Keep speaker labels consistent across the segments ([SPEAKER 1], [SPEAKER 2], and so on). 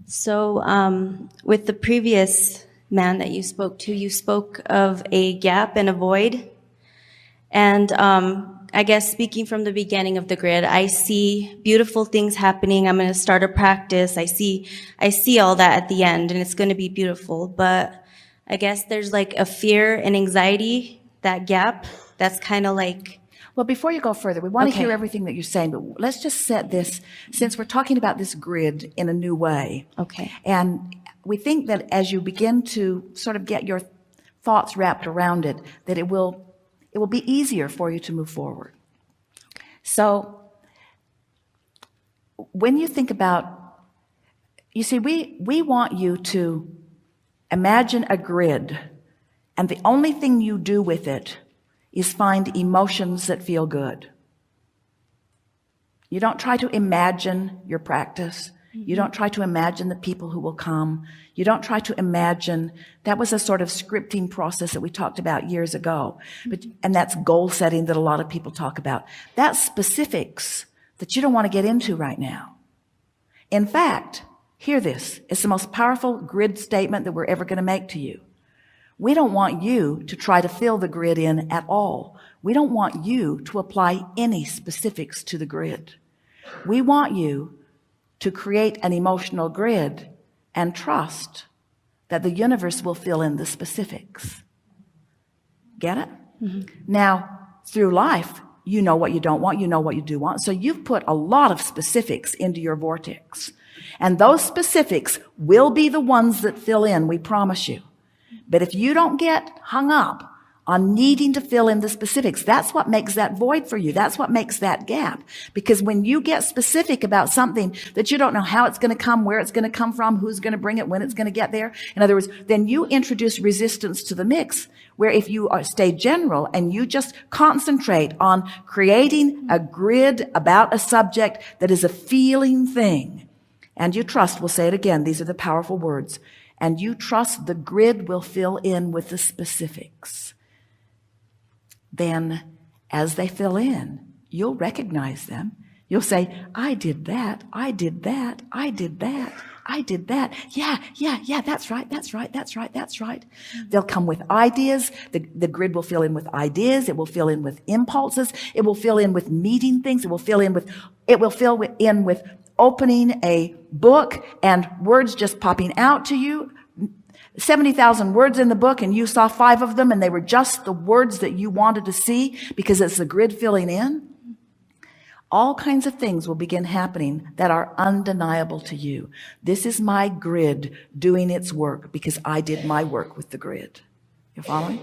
[SPEAKER 1] So with the previous man that you spoke to, you spoke of a gap and a void. And I guess speaking from the beginning of the grid, I see beautiful things happening. I'm going to start a practice. I see all that at the end, and it's going to be beautiful. But I guess there's like a fear and anxiety, that gap, that's kind of like...
[SPEAKER 2] Well, before you go further, we want to hear everything that you're saying, but let's just set this, since we're talking about this grid in a new way.
[SPEAKER 1] Okay.
[SPEAKER 2] And we think that as you begin to sort of get your thoughts wrapped around it, that it will be easier for you to move forward. So when you think about, you see, we want you to imagine a grid, and the only thing you do with it is find emotions that feel good. You don't try to imagine your practice. You don't try to imagine the people who will come. You don't try to imagine. That was a sort of scripting process that we talked about years ago. And that's goal setting that a lot of people talk about. That's specifics that you don't want to get into right now. In fact, hear this. It's the most powerful grid statement that we're ever going to make to you. We don't want you to try to fill the grid in at all. We don't want you to apply any specifics to the grid. We want you to create an emotional grid and trust that the universe will fill in the specifics. Get it? Mm-hmm. Now, through life, you know what you don't want, you know what you do want. So you've put a lot of specifics into your vortex. And those specifics will be the ones that fill in, we promise you. But if you don't get hung up on needing to fill in the specifics, that's what makes that void for you. That's what makes that gap. Because when you get specific about something that you don't know how it's going to come, where it's going to come from, who's going to bring it, when it's going to get there, in other words, then you introduce resistance to the mix, where if you stay general and you just concentrate on creating a grid about a subject that is a feeling thing, and you trust, we'll say it again, these are the powerful words, and you trust the grid will fill in with the specifics. Then as they fill in, you'll recognize them. You'll say, I did that, I did that, I did that, I did that. Yeah, that's right. They'll come with ideas. The grid will fill in with ideas. It will fill in with impulses. It will fill in with meeting things. It will fill in with opening a book and words just popping out to you. 70,000 words in the book, and you saw 5 of them, and they were just the words that you wanted to see because it's the grid filling in. All kinds of things will begin happening that are undeniable to you. This is my grid doing its work because I did my work with the grid. You following?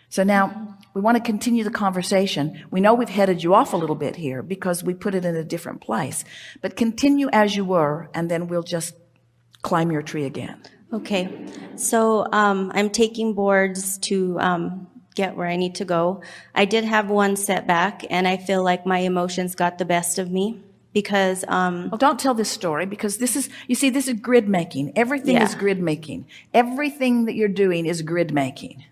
[SPEAKER 2] So now we want to continue the conversation. We know we've headed you off a little bit here because we put it in a different place. But continue as you were, and then we'll just climb your tree again.
[SPEAKER 1] Okay. So I'm taking boards to get where I need to go. I did have one setback, and I feel like my emotions got the best of me because...
[SPEAKER 2] Well, don't tell this story because this is grid making. Everything is grid making. Everything that you're doing is grid making.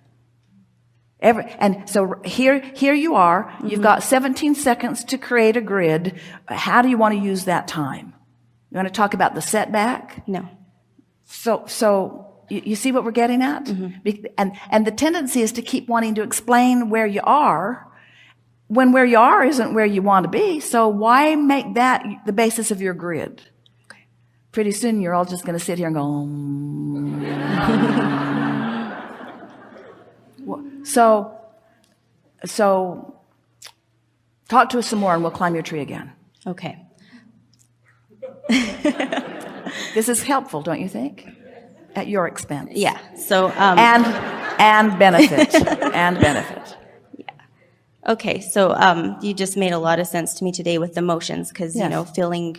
[SPEAKER 2] And so here you are. Mm-hmm. You've got 17 seconds to create a grid. How do you want to use that time? You want to talk about the setback?
[SPEAKER 1] No.
[SPEAKER 2] So you see what we're getting at? Mm-hmm. And the tendency is to keep wanting to explain where you are when where you are isn't where you want to be. So why make that the basis of your grid? Okay. Pretty soon you're all just going to sit here and go, So talk to us some more and we'll climb your tree again.
[SPEAKER 1] Okay.
[SPEAKER 2] This is helpful, don't you think? At your expense.
[SPEAKER 1] Yeah. So
[SPEAKER 2] and benefit. And benefit.
[SPEAKER 1] Yeah. Okay. So you just made a lot of sense to me today with emotions because you know feeling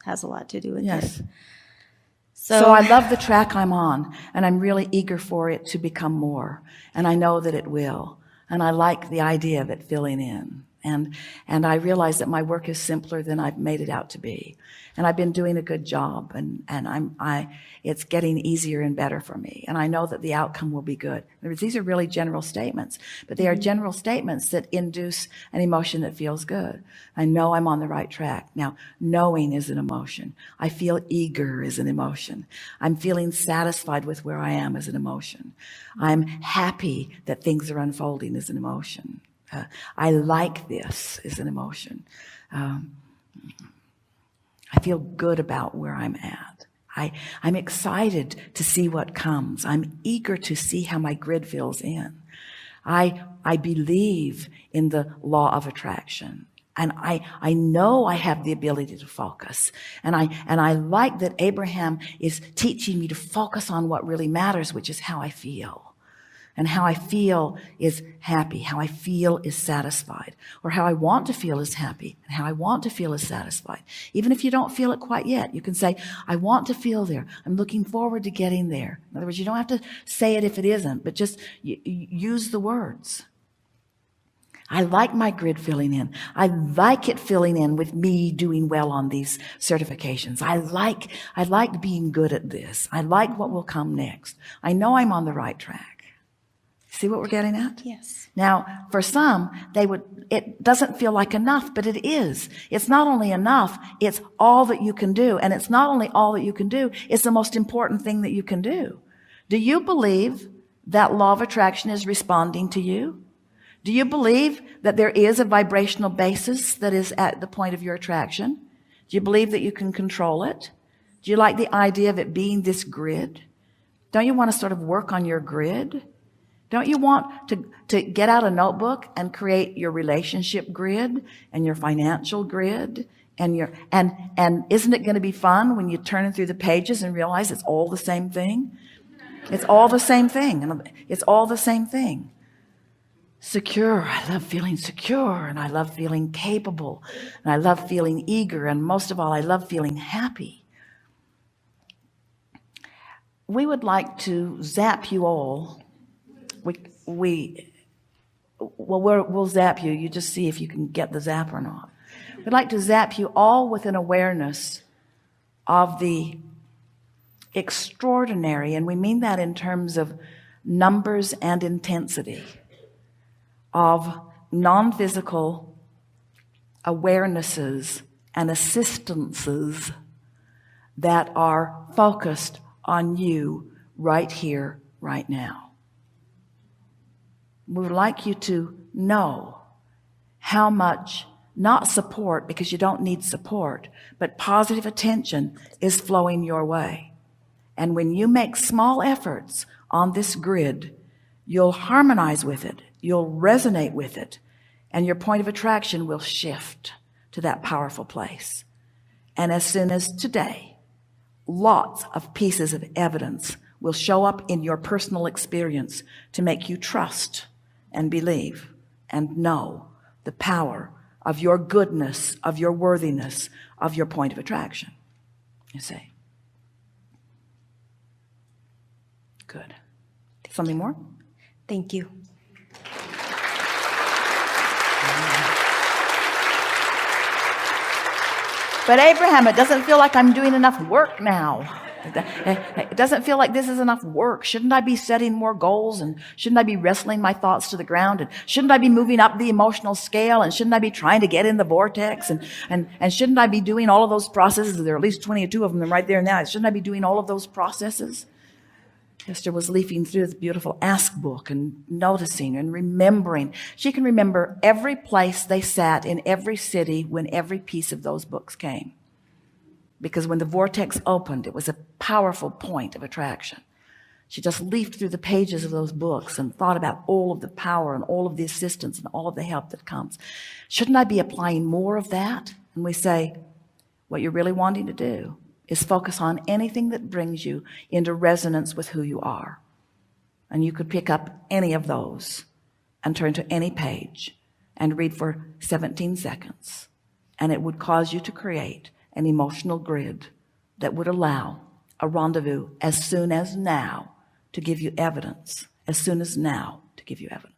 [SPEAKER 1] has a lot to do with it.
[SPEAKER 2] So I love the track I'm on, and I'm really eager for it to become more. And I know that it will. And I like the idea of it filling in. And I realize that my work is simpler than I've made it out to be. And I've been doing a good job, and it's getting easier and better for me. And I know that the outcome will be good. These are really general statements, but they are general statements that induce an emotion that feels good. I know I'm on the right track. Now, knowing is an emotion. I feel eager is an emotion. I'm feeling satisfied with where I am as an emotion. I'm happy that things are unfolding as an emotion. I like this is an emotion. I feel good about where I'm at. I'm excited to see what comes. I'm eager to see how my grid fills in. I believe in the law of attraction. And I know I have the ability to focus. And I like that Abraham is teaching me to focus on what really matters, which is how I feel. And how I feel is happy, how I feel is satisfied, or how I want to feel is happy, and how I want to feel is satisfied. Even if you don't feel it quite yet, you can say, I want to feel there. I'm looking forward to getting there. In other words, you don't have to say it if it isn't, but just use the words. I like my grid filling in. I like it filling in with me doing well on these certifications. I like being good at this. I like what will come next. I know I'm on the right track. See what we're getting at?
[SPEAKER 1] Yes.
[SPEAKER 2] Now, for some, it doesn't feel like enough, but it is. It's not only enough, it's all that you can do. And it's not only all that you can do, it's the most important thing that you can do. Do you believe that law of attraction is responding to you? Do you believe that there is a vibrational basis that is at the point of your attraction? Do you believe that you can control it? Do you like the idea of it being this grid? Don't you want to sort of work on your grid? Don't you want to get out a notebook and create your relationship grid and your financial grid and isn't it going to be fun when you turn it through the pages and realize it's all the same thing? It's all the same thing. It's all the same thing. Secure. I love feeling secure, and I love feeling capable, and I love feeling eager, and most of all, I love feeling happy. We would like to zap you all. We'll zap you. You just see if you can get the zap or not. We'd like to zap you all with an awareness of the extraordinary, and we mean that in terms of numbers and intensity, of non-physical awarenesses and assistances that are focused on you right here, right now. We would like you to know how much, not support, because you don't need support, but positive attention is flowing your way. And when you make small efforts on this grid, you'll harmonize with it, you'll resonate with it, and your point of attraction will shift to that powerful place. And as soon as today, lots of pieces of evidence will show up in your personal experience to make you trust and believe and know the power of your goodness, of your worthiness, of your point of attraction. You see? Good. Something more?
[SPEAKER 1] Thank you.
[SPEAKER 2] But Abraham, it doesn't feel like I'm doing enough work now. It doesn't feel like this is enough work. Shouldn't I be setting more goals? And shouldn't I be wrestling my thoughts to the ground? And shouldn't I be moving up the emotional scale? And shouldn't I be trying to get in the vortex? And shouldn't I be doing all of those processes? There are at least 22 of them right there now. Shouldn't I be doing all of those processes? Esther was leafing through the beautiful Ask book and noticing and remembering. She can remember every place they sat in every city when every piece of those books came. Because when the vortex opened, it was a powerful point of attraction. She just leafed through the pages of those books and thought about all of the power and all of the assistance and all of the help that comes. Shouldn't I be applying more of that? And we say, what you're really wanting to do is focus on anything that brings you into resonance with who you are. And you could pick up any of those and turn to any page and read for 17 seconds. And it would cause you to create an emotional grid that would allow a rendezvous as soon as now to give you evidence, as soon as now to give you evidence.